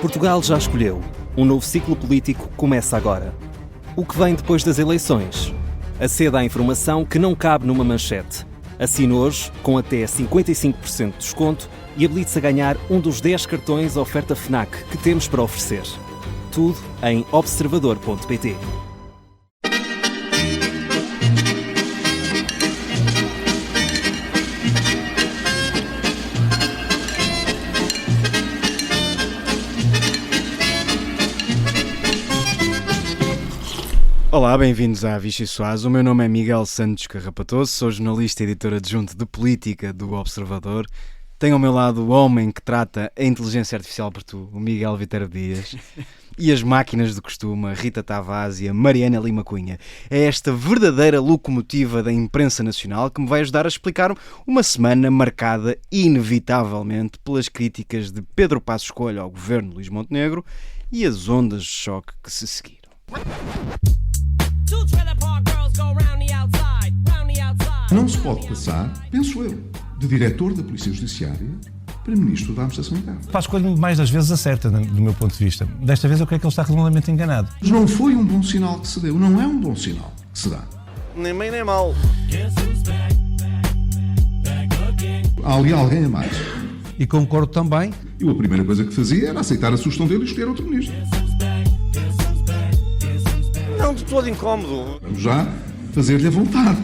Portugal já escolheu. Um novo ciclo político começa agora. O que vem depois das eleições? Aceda à informação que não cabe numa manchete. Assine hoje, com até 55% de desconto, e habilite-se a ganhar um dos 10 cartões oferta FNAC que temos para oferecer. Tudo em observador.pt. Olá, bem-vindos à Vichy Soares. O meu nome é Miguel Santos Carrapatoso, sou jornalista e editor adjunto de Política do Observador. Tenho ao meu lado o homem que trata a inteligência artificial por tu, o Miguel Viterbo Dias, e as máquinas do costume, a Rita Tavares e a Mariana Lima Cunha. É esta verdadeira locomotiva da imprensa nacional que me vai ajudar a explicar uma semana marcada inevitavelmente pelas críticas de Pedro Passos Coelho ao governo de Luís Montenegro e as ondas de choque que se seguiram. Não se pode passar, penso eu, de diretor da Polícia Judiciária para Ministro da Administração Interna. Passos Coelho mais das vezes acerta, do meu ponto de vista. Desta vez eu creio que ele está redondamente enganado. Mas não foi um bom sinal que se deu, não é um bom sinal que se dá. Nem bem nem mal. Há ali alguém a mais. E concordo também. Eu a primeira coisa que fazia era aceitar a sugestão dele e escolher outro Ministro. Não, de todo incómodo. Vamos já fazer-lhe a vontade.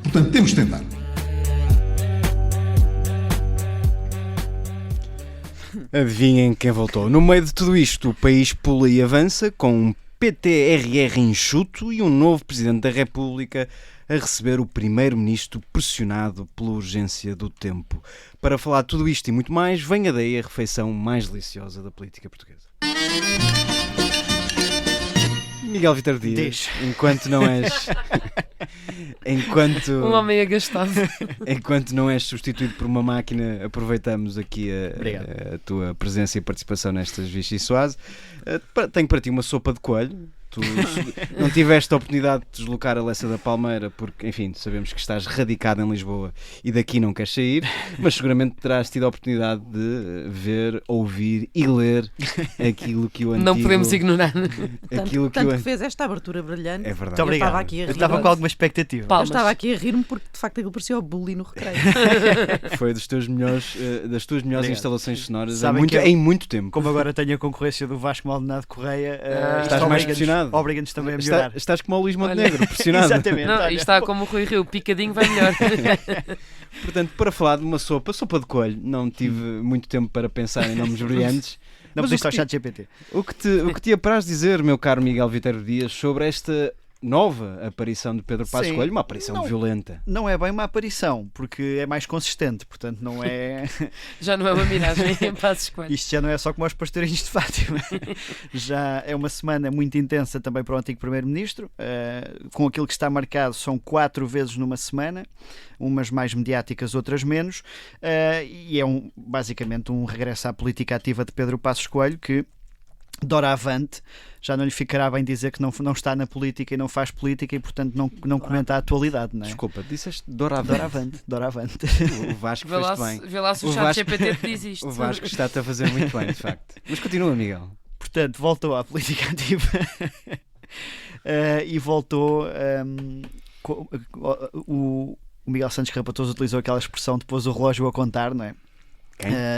Portanto, temos de tentar. Adivinhem quem voltou. No meio de tudo isto, o país pula e avança com um PTRR enxuto e um novo Presidente da República a receber o primeiro-ministro pressionado pela urgência do tempo. Para falar de tudo isto e muito mais, venha daí a refeição mais deliciosa da política portuguesa. Miguel Viterbo Dias, enquanto não és... Um homem agastado. Enquanto não és substituído por uma máquina, aproveitamos aqui a tua presença e participação nestas Vichy Soares. Tenho para ti uma sopa de coelho. Tu não tiveste a oportunidade de deslocar a Lessa da Palmeira porque, enfim, sabemos que estás radicado em Lisboa e daqui não queres sair, mas seguramente terás tido a oportunidade de ver, ouvir e ler aquilo que o antigo... Não podemos ignorar. Tanto que fez esta abertura brilhante. É verdade. Eu estava aqui a rir. Eu estava com alguma expectativa. Eu estava aqui a rir-me porque de facto aquilo parecia o bully no recreio. Foi das tuas melhores instalações sonoras em muito tempo. Como agora tenho a concorrência do Vasco Maldonado Correia, estás mais pressionado. Obriga-nos também a melhorar. Estás como o Luís Montenegro, pressionado. Exatamente. Não, e está como o Rui Rio, picadinho vai melhor. Portanto, para falar de uma sopa de coelho, não tive muito tempo para pensar em nomes brilhantes. Não pediste ao ChatGPT. O que te apraz dizer, meu caro Miguel Viterbo Dias, sobre esta nova aparição de Pedro Passos Coelho, uma aparição violenta? Não é bem uma aparição, porque é mais consistente, portanto não é... Já não é uma miragem em Passos Coelho. Isto já não é só como aos pastorinhos de Fátima. Já é uma semana muito intensa também para o antigo Primeiro-Ministro. Com aquilo que está marcado, são 4 vezes numa semana, umas mais mediáticas, outras menos, e é basicamente um regresso à política ativa de Pedro Passos Coelho, que doravante já não lhe ficará bem dizer que não está na política e não faz política e portanto não comenta a atualidade, não é? Desculpa, disseste doravante. O Vasco fez-te bem. Vê lá se o ChatGPT te diz isto. O Vasco está-te a fazer muito bem, de facto. Mas continua, Miguel. Portanto, voltou à política ativa e voltou o Miguel Santos Carrapatoso utilizou aquela expressão de pôs o relógio a contar, não é?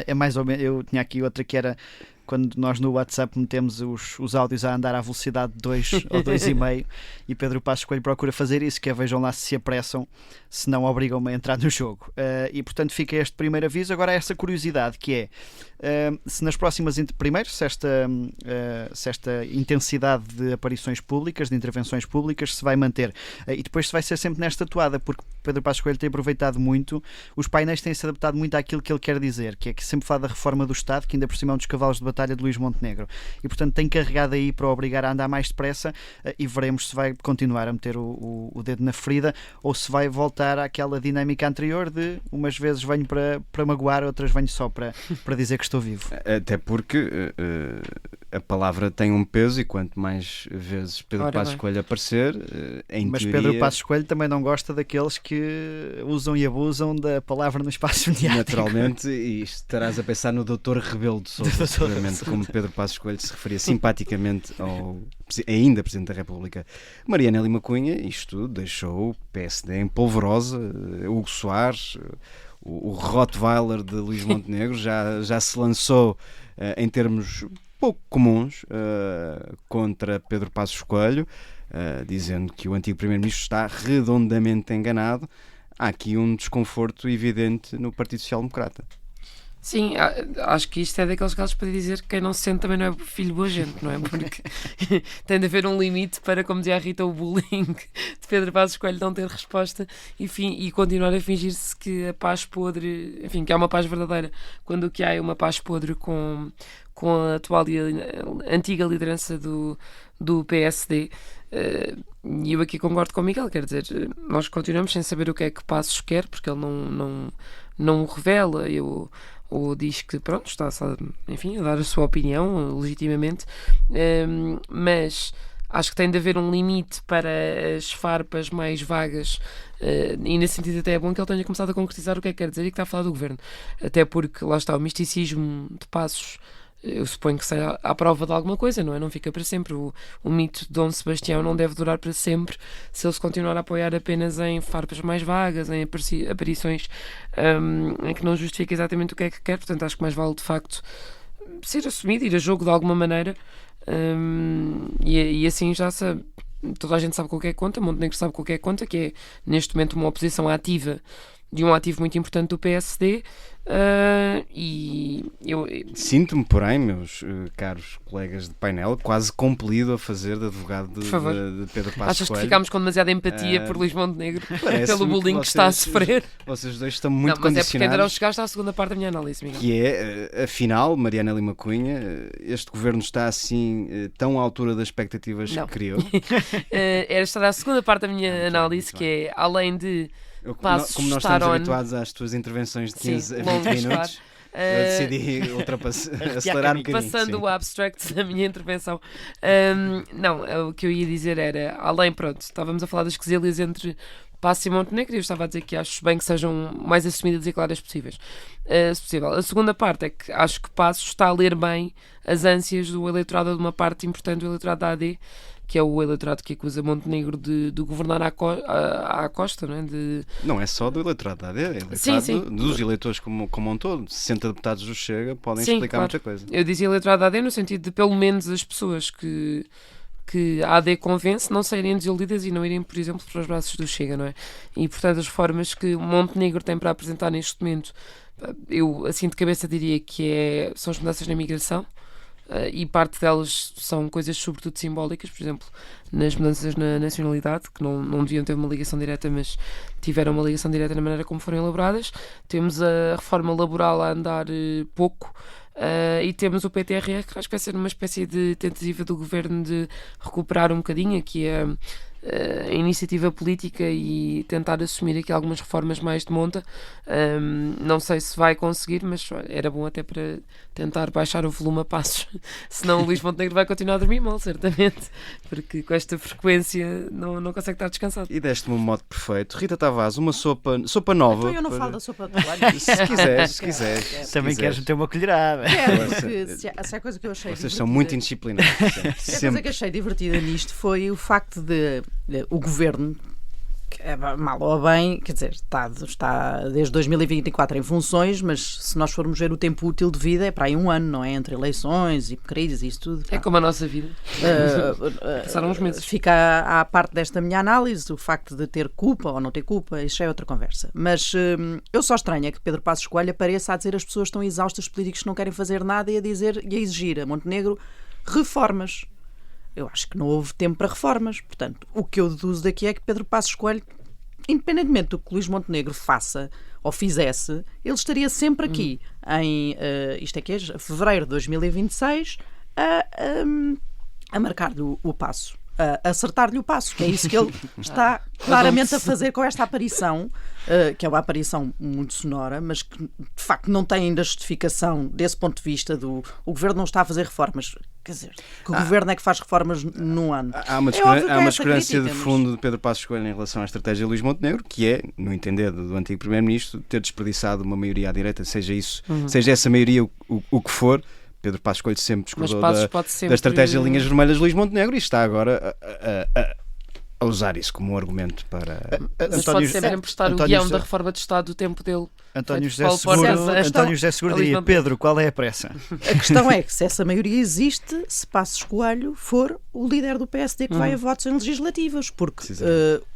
É mais ou menos, eu tinha aqui outra que era quando nós no WhatsApp metemos os áudios a andar à velocidade de 2 ou 2,5 e Pedro Passos Coelho procura fazer isso, que é vejam lá se apressam, se não obrigam-me a entrar no jogo. E portanto fica este primeiro aviso. Agora essa curiosidade que é, se nas próximas, primeiro, se esta intensidade de aparições públicas, de intervenções públicas se vai manter, e depois se vai ser sempre nesta toada, porque Pedro Passos Coelho tem aproveitado muito, os painéis têm-se adaptado muito àquilo que ele quer dizer, que é que sempre fala da reforma do Estado, que ainda por cima é um dos cavalos de batalha de Luís Montenegro, e portanto tem carregado aí para o obrigar a andar mais depressa, e veremos se vai continuar a meter o dedo na ferida ou se vai voltar àquela dinâmica anterior de umas vezes venho para magoar, outras venho só para dizer que estou vivo. Até porque a palavra tem um peso e quanto mais vezes Pedro Passos Coelho aparecer, em Mas teoria... Pedro Passos Coelho também não gosta daqueles que usam e abusam da palavra no espaço mediático. Naturalmente, e estarás a pensar no Dr. Rebelo de Sousa, seguramente, como Pedro Passos Coelho se referia simpaticamente ao ainda Presidente da República. Mariana Lima Cunha, isto deixou o PSD em polvorosa. Hugo Soares, o Rottweiler de Luís Montenegro, já se lançou em termos pouco comuns contra Pedro Passos Coelho, dizendo que o antigo Primeiro-Ministro está redondamente enganado. Há aqui um desconforto evidente no Partido Social Democrata. Sim, acho que isto é daqueles casos para dizer que quem não se sente também não é filho de boa gente, não é? Porque tem de haver um limite para, como dizia a Rita, o bullying de Pedro Passos Coelho não ter resposta e continuar a fingir-se que a paz podre, enfim, que há uma paz verdadeira, quando o que há é uma paz podre com a atual e a antiga liderança do PSD. E eu aqui concordo com o Miguel, quer dizer, nós continuamos sem saber o que é que Passos quer, porque ele não o revela, ou diz que pronto, está enfim, a dar a sua opinião legitimamente, mas acho que tem de haver um limite para as farpas mais vagas, e nesse sentido até é bom que ele tenha começado a concretizar o que é que quer dizer e que está a falar do governo, até porque lá está o misticismo de Passos. Eu suponho que seja à prova de alguma coisa, não é? Não fica para sempre. O mito de Dom Sebastião não deve durar para sempre se ele se continuar a apoiar apenas em farpas mais vagas, em aparições em que não justifica exatamente o que é que quer. Portanto, acho que mais vale de facto ser assumido, ir a jogo de alguma maneira, e assim já sabe. Toda a gente sabe com o que é que conta, Montenegro sabe com o que é que conta, que é neste momento uma oposição ativa de um ativo muito importante do PSD. E eu sinto-me, porém, meus caros colegas de painel, quase compelido a fazer de advogado de Pedro Passos Coelho. Achas que ficámos com demasiada empatia por Luís Montenegro pelo bullying que está a sofrer? Vocês dois estão muito condicionados. Mas é porque ainda não chegaste à segunda parte da minha análise, Miguel. Que é, afinal, Mariana Lima Cunha, este governo está assim tão à altura das expectativas que criou? Era estar à segunda parte da minha análise, que é, além de como nós estamos habituados às tuas intervenções de 15 a 20 minutos, eu decidi acelerar um bocadinho. Passando o abstract da minha intervenção. Não, o que eu ia dizer era, além, pronto, estávamos a falar das quesilhas entre Passos e Montenegro, e eu estava a dizer que acho bem que sejam mais assumidas e claras possíveis. Se possível. A segunda parte é que acho que Passos está a ler bem as ânsias do eleitorado, de uma parte importante do eleitorado da AD, que é o eleitorado que acusa Montenegro de governar à costa, não é? Não é só do eleitorado da AD, é eleitorado dos eleitores como um todo. 60 deputados do Chega podem explicar muita coisa. Eu dizia eleitorado da AD no sentido de, pelo menos, as pessoas que a AD convence não saírem desiludidas e não irem, por exemplo, para os braços do Chega, não é? E, portanto, as formas que Montenegro tem para apresentar neste momento, eu, assim de cabeça, diria que são as mudanças na migração. E parte delas são coisas sobretudo simbólicas, por exemplo, nas mudanças na nacionalidade, que não deviam ter uma ligação direta, mas tiveram uma ligação direta na maneira como foram elaboradas. Temos a reforma laboral a andar pouco, e temos o PTRR, que acho que vai ser uma espécie de tentativa do governo de recuperar um bocadinho aqui a iniciativa política e tentar assumir aqui algumas reformas mais de monta. Não sei se vai conseguir, mas era bom até para tentar baixar o volume a passos, senão o Luís Montenegro vai continuar a dormir mal, certamente, porque com esta frequência não consegue estar descansado. E deste-me um modo perfeito. Rita Tavares, uma sopa nova. Então eu não falo da sopa de colher. Se quiseres. Também queres meter uma colherada. Se há coisa que eu achei Vocês são muito indisciplinados. A coisa que achei divertida nisto foi o facto de o governo, mal ou bem, quer dizer, está desde 2024 em funções, mas se nós formos ver o tempo útil de vida é para aí um ano, não é? Entre eleições e crises e isso tudo. É como a nossa vida. Passaram uns meses. Fica à parte desta minha análise o facto de ter culpa ou não ter culpa, isso já é outra conversa. Mas eu só estranho é que Pedro Passos Coelho apareça a dizer as pessoas estão exaustas, os políticos não querem fazer nada e a exigir a Montenegro reformas. Eu acho que não houve tempo para reformas. Portanto, o que eu deduzo daqui é que Pedro Passos Coelho, independentemente do que Luís Montenegro faça ou fizesse, ele estaria sempre aqui em fevereiro de 2026 a marcar o passo. a acertar-lhe o passo, que é isso que ele está claramente a fazer com esta aparição, que é uma aparição muito sonora, mas que de facto não tem ainda justificação desse ponto de vista o governo não está a fazer reformas. Quer dizer, que o governo é que faz reformas num ano. Há uma discordância de fundo de Pedro Passos Coelho em relação à estratégia de Luís Montenegro, que é, no entender do antigo Primeiro-Ministro, ter desperdiçado uma maioria à direita, seja essa maioria o que for. Pedro Passos Coelho sempre discordou da estratégia de linhas vermelhas de Luís Montenegro e está agora a usar isso como um argumento para... Mas pode sempre emprestar o guião da reforma de Estado do tempo dele. António José Seguro diria: Pedro, qual é a pressa? A questão é que se essa maioria existe, se Passos Coelho for o líder do PSD que vai a votos em legislativas, porque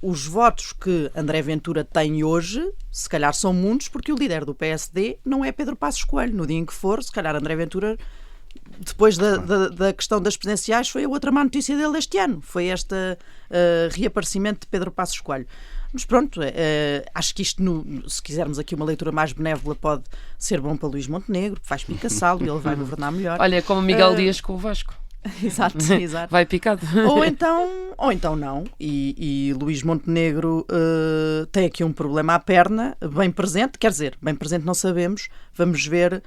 os votos que André Ventura tem hoje, se calhar são muitos, porque o líder do PSD não é Pedro Passos Coelho. No dia em que for, se calhar André Ventura, depois da questão das presidenciais, foi a outra má notícia dele este ano. Foi este reaparecimento de Pedro Passos Coelho. Mas pronto, acho que isto, se quisermos aqui uma leitura mais benévola, pode ser bom para Luís Montenegro, faz pica-salo e ele vai governar melhor. Olha, como Miguel Dias com o Vasco. Exato. Vai picado. Ou então não. E Luís Montenegro tem aqui um problema à perna, bem presente, quer dizer, bem presente não sabemos, vamos ver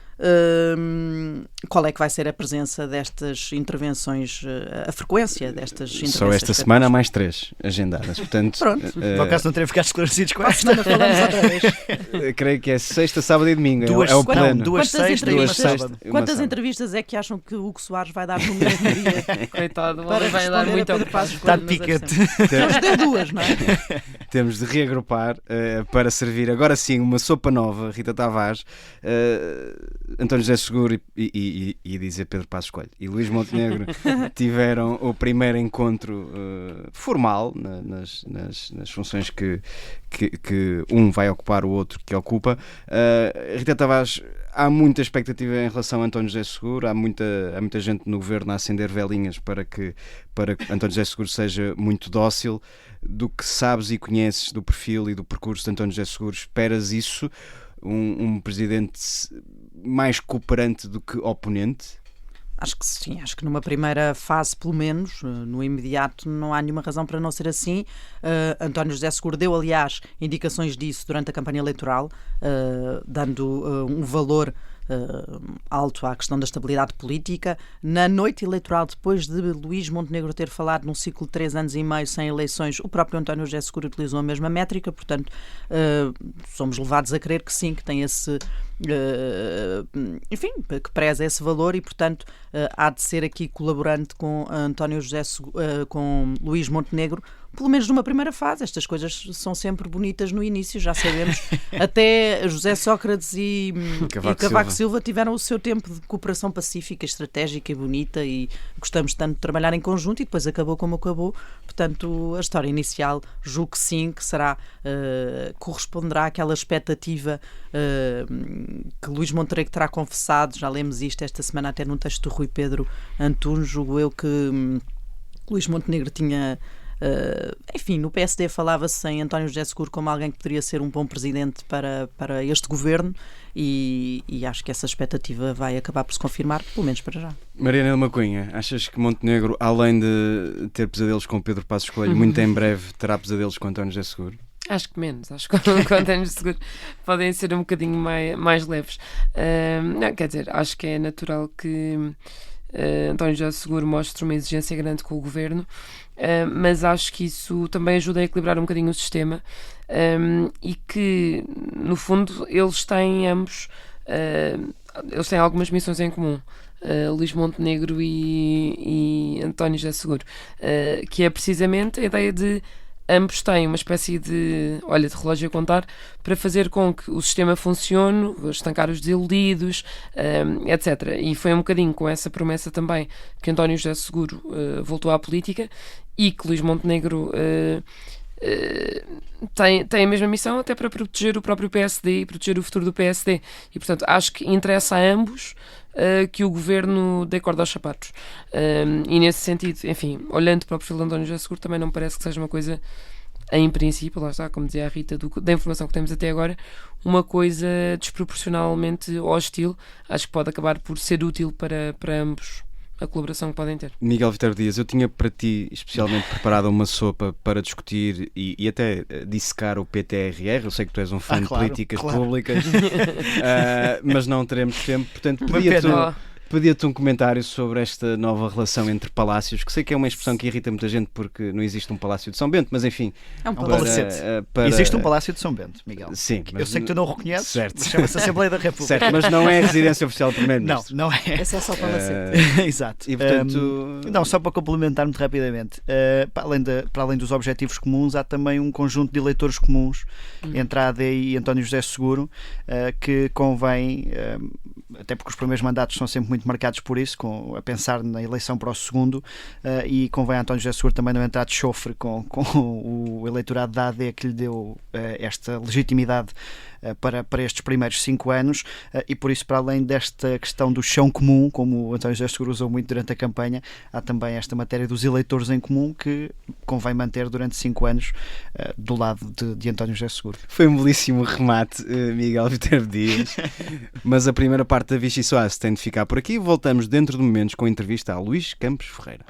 qual é que vai ser a presença destas intervenções, a frequência destas intervenções. Só esta semana há mais 3 agendadas, portanto... Pronto. No caso não terem ficado esclarecidos com esta. Falamos outra vez. Creio que é sexta, sábado e domingo. É o plano. Duas sextas e uma sábado. Quantas entrevistas é que acham que o Hugo Soares vai dar no mesmo dia? Coitado, para vai dar muito ao Está de piquete. Temos de duas, não é? Temos de reagrupar para servir agora sim uma sopa nova. Rita Tavares, António José Seguro e dizer Pedro Passos Coelho e Luís Montenegro tiveram o primeiro encontro formal nas funções que um vai ocupar, o outro que ocupa. Rita Tavares, há muita expectativa em relação a António José Seguro, há muita gente no governo a acender velinhas para que António José Seguro seja muito dócil. Do que sabes e conheces do perfil e do percurso de António José Seguro, esperas isso? Um presidente mais cooperante do que oponente? Acho que sim, acho que numa primeira fase, pelo menos, no imediato, não há nenhuma razão para não ser assim. António José Seguro deu, aliás, indicações disso durante a campanha eleitoral, dando um valor alto à questão da estabilidade política. Na noite eleitoral, depois de Luís Montenegro ter falado num ciclo de 3 anos e meio sem eleições, o próprio António José Seguro utilizou a mesma métrica, portanto, somos levados a crer que sim, que tem esse... enfim, que preza esse valor e, portanto, há de ser aqui colaborante com António José com Luís Montenegro, pelo menos numa primeira fase. Estas coisas são sempre bonitas no início, já sabemos. Até José Sócrates e Cavaco Silva tiveram o seu tempo de cooperação pacífica, estratégica e bonita, e gostamos tanto de trabalhar em conjunto, e depois acabou como acabou. Portanto, a história inicial, julgo que sim, que será, corresponderá àquela expectativa que Luís Montenegro terá confessado. Já lemos isto esta semana até num texto do Rui Pedro Antunes. Julgo eu que Luís Montenegro tinha... enfim, no PSD falava-se em António José Seguro como alguém que poderia ser um bom presidente para este governo, e acho que essa expectativa vai acabar por se confirmar, pelo menos para já. Mariana Helma Cunha, achas que Montenegro, além de ter pesadelos com Pedro Passos Coelho, muito em breve terá pesadelos com António José Seguro? Acho que menos, acho que com António Seguro podem ser um bocadinho mais leves. Não, quer dizer, acho que é natural que António José Seguro mostre uma exigência grande com o governo, mas acho que isso também ajuda a equilibrar um bocadinho o sistema, e que, no fundo, eles têm ambos eles têm algumas missões em comum, Luís Montenegro e António José Seguro, que é precisamente a ideia de ambos têm uma espécie de relógio a contar para fazer com que o sistema funcione, estancar os desiludidos, etc. E foi um bocadinho com essa promessa também que António José Seguro voltou à política, e que Luís Montenegro tem a mesma missão, até para proteger o próprio PSD e proteger o futuro do PSD. E, portanto, acho que interessa a ambos que o governo dê corda aos sapatos. E nesse sentido, enfim, olhando para o perfil de António José Seguro, também não me parece que seja uma coisa, em princípio, lá está, como dizia a Rita, da informação que temos até agora, uma coisa desproporcionalmente hostil. Acho que pode acabar por ser útil para ambos a colaboração que podem ter. Miguel Viterbo Dias, eu tinha para ti especialmente preparado uma sopa para discutir e até dissecar o PTRR. Eu sei que tu és um fã de políticas públicas, mas não teremos tempo, portanto pedia-te um comentário sobre esta nova relação entre palácios, que sei que é uma expressão que irrita muita gente porque não existe um Palácio de São Bento, mas enfim... É um palacete. Existe um Palácio de São Bento, Miguel. Sim. Eu sei que tu não o reconheces, certo. chama-se Assembleia da República. Certo, mas não é a residência oficial do Primeiro-Ministro. Não é. Esse é só palacete. Exato. E portanto... Não, só para complementar muito rapidamente, para além dos objetivos comuns, há também um conjunto de eleitores comuns entre a AD e António José Seguro, que convém, até porque os primeiros mandatos são sempre muito marcados por isso, a pensar na eleição para o segundo, e convém a António José Seguro também não entrar de chofre com o eleitorado da AD que lhe deu esta legitimidade para estes primeiros 5 anos, e por isso, para além desta questão do chão comum, como o António José Seguro usou muito durante a campanha, há também esta matéria dos eleitores em comum que convém manter durante 5 anos do lado de António José Seguro. Foi um belíssimo remate, Miguel Viterbo Dias, mas a primeira parte da Vichy Soase tem de ficar por aqui. Voltamos dentro de momentos com a entrevista a Luís Campos Ferreira.